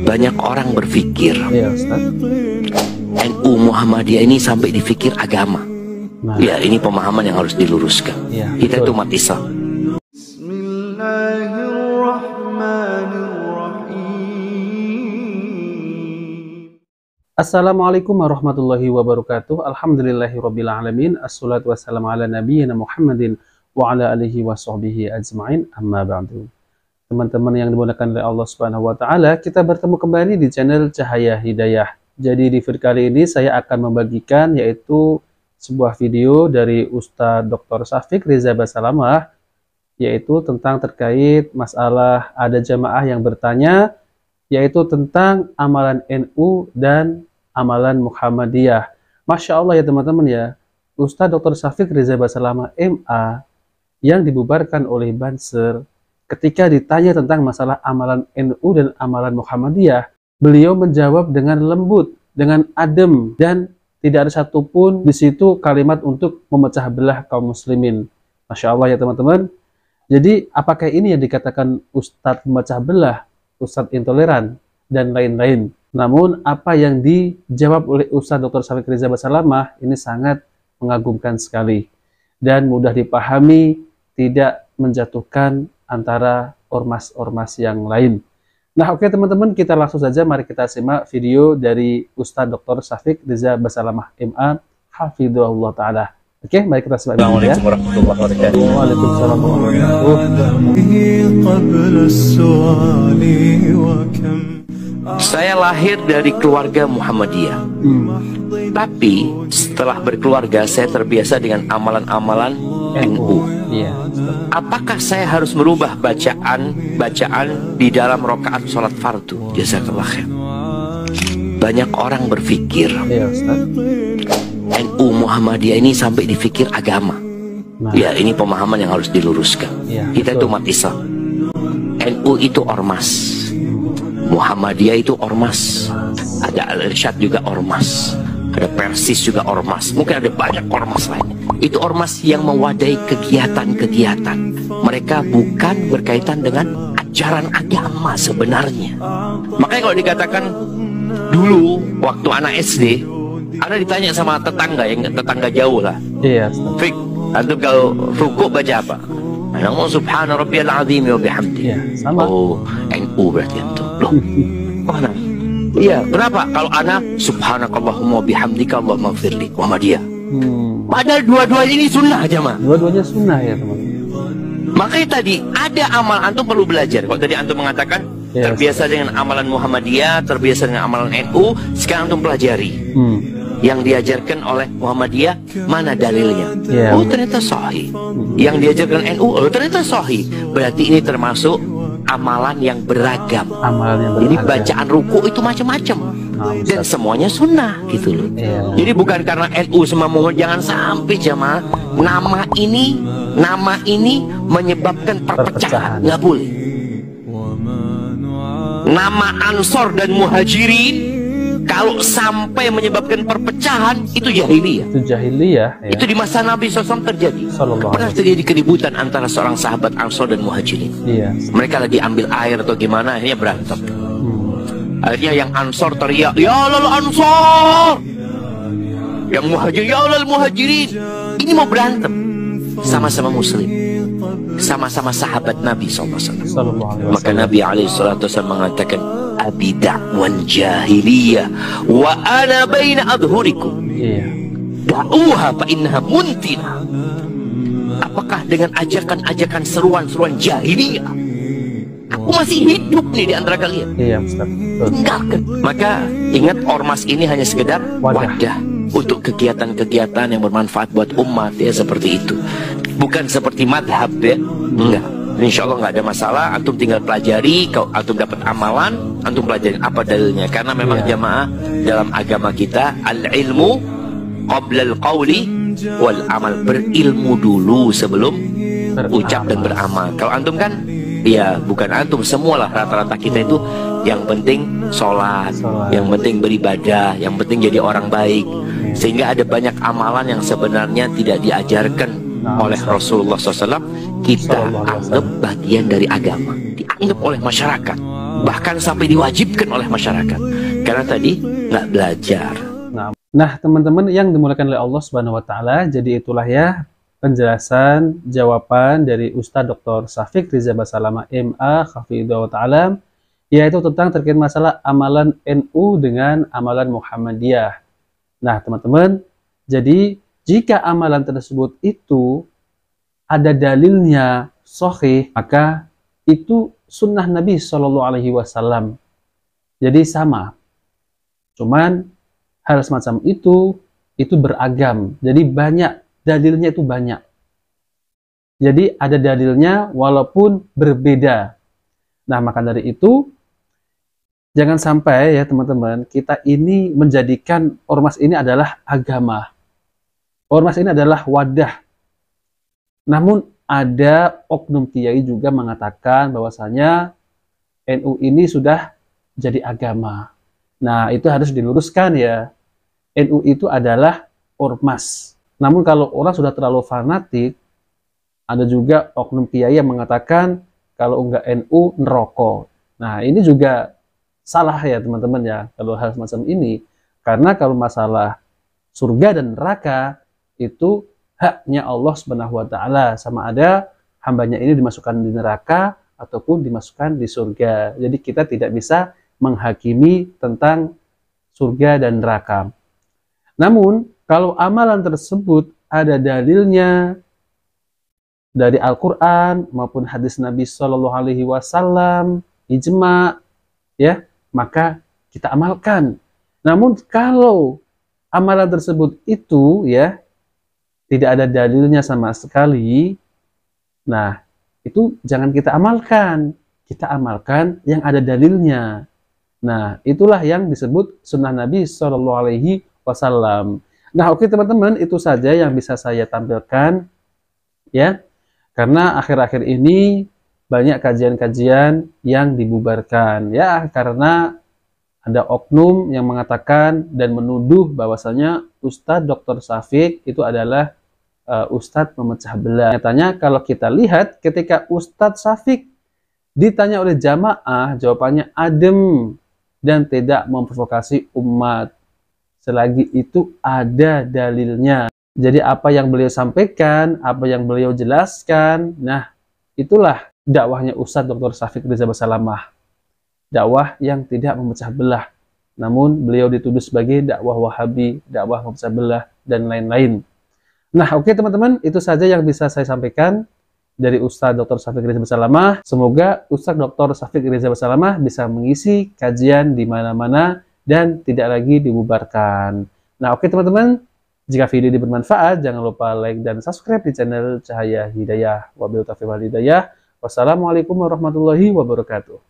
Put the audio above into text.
Banyak orang berpikir Iya, Ustaz. NU Muhammadiyah ini sampai dipikir agama. Nah, Ya, ini pemahaman yang harus diluruskan. iya, Kita itu betul. umat Islam. Assalamualaikum warahmatullahi wabarakatuh. Alhamdulillahirabbil alamin. Assalatu wassalamu ala nabiyyina Muhammadin wa ala alihi wa sahbihi ajma'in. Amma ba'du. Teman-teman yang dimuliakan oleh Allah Subhanahu wa taala, kita bertemu kembali di channel Cahaya Hidayah. Jadi di video kali ini saya akan membagikan yaitu sebuah video dari Ustadz Dr. Syafiq Riza Basalamah, yaitu tentang terkait masalah ada jamaah yang bertanya, yaitu tentang amalan NU dan amalan Muhammadiyah. Masya Allah ya teman-teman ya, Ustadz Dr. Syafiq Riza Basalamah MA yang dibubarkan oleh Banser, ketika ditanya tentang masalah amalan NU dan amalan Muhammadiyah, beliau menjawab dengan lembut, dengan adem, dan tidak ada satupun di situ kalimat untuk memecah belah kaum muslimin. Masya Allah ya teman-teman. Jadi apakah ini yang dikatakan Ustadz memecah belah, Ustadz intoleran, dan lain-lain? Namun apa yang dijawab oleh Ustadz Dr. Syafiq Riza Basalamah ini sangat mengagumkan sekali dan mudah dipahami, tidak menjatuhkan antara ormas-ormas yang lain. Nah, oke teman-teman, kita langsung saja mari kita simak video dari Ustadz Dr. Syafiq Riza Basalamah MA hafidhahullah taala. Oke, mari kita simak dulu ya. Waalaikumsalam warahmatullahi wabarakatuh. Saya lahir dari keluarga Muhammadiyah. Tapi setelah berkeluarga saya terbiasa dengan amalan-amalan NU. Iya. Apakah saya harus merubah bacaan di dalam rakaat sholat fardu? Jazakallah khair. Banyak orang berpikir Iya, Ustaz. NU Muhammadiyah ini sampai dipikir agama. Nah, Ya, ini pemahaman yang harus diluruskan. iya, Kita itu betul. umat Islam. NU itu ormas, Muhammadiyah itu ormas, ada Al-Irsyad juga ormas, ada Persis juga ormas, mungkin ada banyak ormas lain. Itu ormas yang mewadahi kegiatan-kegiatan. Mereka bukan berkaitan dengan ajaran agama sebenarnya. Makanya kalau dikatakan dulu waktu anak SD, anak ditanya sama tetangga, yang tetangga jauh lah, Iya, Ustaz. Fik, antum kalau rukuk baca apa? Anak mau subhana rabbiyal azim wa bihamdi. Iya, sama. Oh, NU berarti antum. Loh, mana? Iya, kenapa? Kalau anak subhanakallahumma bihamdika Allahumma gfirli wa madiyah. Padahal dua-duanya ini sunnah aja mah. Dua-duanya sunnah ya teman-teman. Makanya tadi ada amal, antum perlu belajar. Kalau tadi antum mengatakan Yes. terbiasa dengan amalan Muhammadiyah, terbiasa dengan amalan NU, sekarang antum pelajari. Yang diajarkan oleh Muhammadiyah, mana dalilnya? Yeah. Oh, ternyata sahih. Yang diajarkan NU, oh ternyata sahih. Berarti ini termasuk amalan yang beragam. Amalan yang Jadi beragam. bacaan ruku itu macam-macam. Dan semuanya sunnah gitu loh. Iya. Jadi bukan karena NU semua Muhammad, jangan sampai jamaah nama ini menyebabkan perpecahan. Nggak boleh. Nama Ansor dan Muhajirin kalau sampai menyebabkan perpecahan itu jahiliyah. Itu jahiliyah ya. Itu di masa Nabi SAW terjadi. Sallallahu Pernah alaihi terjadi keributan antara seorang sahabat Ansor dan Muhajirin. Iya. Mereka lagi ambil air atau gimana, akhirnya berantem. Akhirnya yang Ansor teriak, ya Allah Ansor. Yang Muhajirin, ya Allah Muhajirin. Ini mau berantem. Sama-sama muslim, sama-sama sahabat Nabi SAW. Sallallahu alaihi Maka wasallam. Nabi SAW mengatakan, abi da'wan jahiliyah wa ana baina adhurikum. Iya. Da'uha fa innaha muntina. Apakah dengan ajakan-ajakan seruan-seruan jahiliyah aku masih hidup nih di antara kalian? Iya, Ustaz. Betul. Tinggalkan. Maka ingat, ormas ini hanya sekedar Wadah. wadah untuk kegiatan-kegiatan yang bermanfaat buat umat ya, seperti itu. Bukan seperti madhab ya. Enggak. Insya Allah nggak ada masalah. Antum tinggal pelajari. Kalau antum dapat amalan, antum pelajarin apa dalilnya. Karena memang jamaah dalam agama kita, al-ilmu qabla al-qawli wal amal. Berilmu dulu sebelum ucap dan beramal. Kalau antum kan, ya bukan antum, semualah rata-rata kita itu yang penting sholat, yang penting beribadah, yang penting jadi orang baik. Sehingga ada banyak amalan yang sebenarnya tidak diajarkan oleh Rasulullah SAW, kita anggap bagian dari agama, dianggap oleh masyarakat. bahkan sampai diwajibkan oleh masyarakat karena tadi nggak belajar. Nah, teman-teman yang dimuliakan oleh Allah Subhanahu wa taala, jadi itulah ya penjelasan jawaban dari Ustadz Dr. Syafiq Riza Basalamah MA Hafidhahullah taala, yaitu tentang terkait masalah amalan NU dengan amalan Muhammadiyah. Nah, teman-teman, jadi jika amalan tersebut itu ada dalilnya sahih, maka itu sunnah Nabi Shallallahu Alaihi Wasallam. Jadi sama. Cuman hal semacam itu beragam. Jadi banyak, dalilnya itu banyak. Jadi ada dalilnya walaupun berbeda. Nah, maka dari itu jangan sampai ya teman-teman, kita ini menjadikan ormas ini adalah agama. Ormas ini adalah wadah. Namun ada oknum kiai juga mengatakan bahwasanya NU ini sudah jadi agama. Nah, itu harus diluruskan ya. NU itu adalah ormas. Namun kalau orang sudah terlalu fanatik, ada juga oknum kiai yang mengatakan kalau enggak NU neraka. Nah, ini juga salah ya teman-teman ya kalau hal semacam ini. Karena kalau masalah surga dan neraka itu haknya Allah Subhanahu wa taala, sama ada hambanya ini dimasukkan di neraka ataupun dimasukkan di surga. Jadi kita tidak bisa menghakimi tentang surga dan neraka. Namun kalau amalan tersebut ada dalilnya dari Al-Quran maupun hadis Nabi Shallallahu Alaihi Wasallam, ijma, ya, maka kita amalkan. Namun kalau amalan tersebut itu ya tidak ada dalilnya sama sekali, nah itu jangan kita amalkan. Kita amalkan yang ada dalilnya. Nah, itulah yang disebut sunnah Nabi Shallallahu Alaihi Wasallam. Nah, oke teman-teman, itu saja yang bisa saya tampilkan ya. Karena akhir-akhir ini banyak kajian-kajian yang dibubarkan ya, karena ada oknum yang mengatakan dan menuduh bahwasanya Ustadz Dr. Syafiq itu adalah Ustadz memecah belah. Nyatanya kalau kita lihat ketika Ustadz Syafiq ditanya oleh jamaah, jawabannya adem dan tidak memprovokasi umat. Selagi itu ada dalilnya. Jadi apa yang beliau sampaikan, apa yang beliau jelaskan, nah itulah dakwahnya Ustadz Dr. Syafiq Riza Basalamah. Dakwah yang tidak memecah belah. Namun beliau dituduh sebagai dakwah Wahabi, dakwah memecah belah, dan lain-lain. Nah, oke teman-teman, itu saja yang bisa saya sampaikan dari Ustadz Dr. Syafiq Riza Basalamah. Semoga Ustadz Dr. Syafiq Riza Basalamah bisa mengisi kajian di mana-mana dan tidak lagi dibubarkan. Nah, oke teman-teman, jika video ini bermanfaat, jangan lupa like dan subscribe di channel Cahaya Hidayah. Wabillahi taufiq wal hidayah. Wassalamualaikum warahmatullahi wabarakatuh.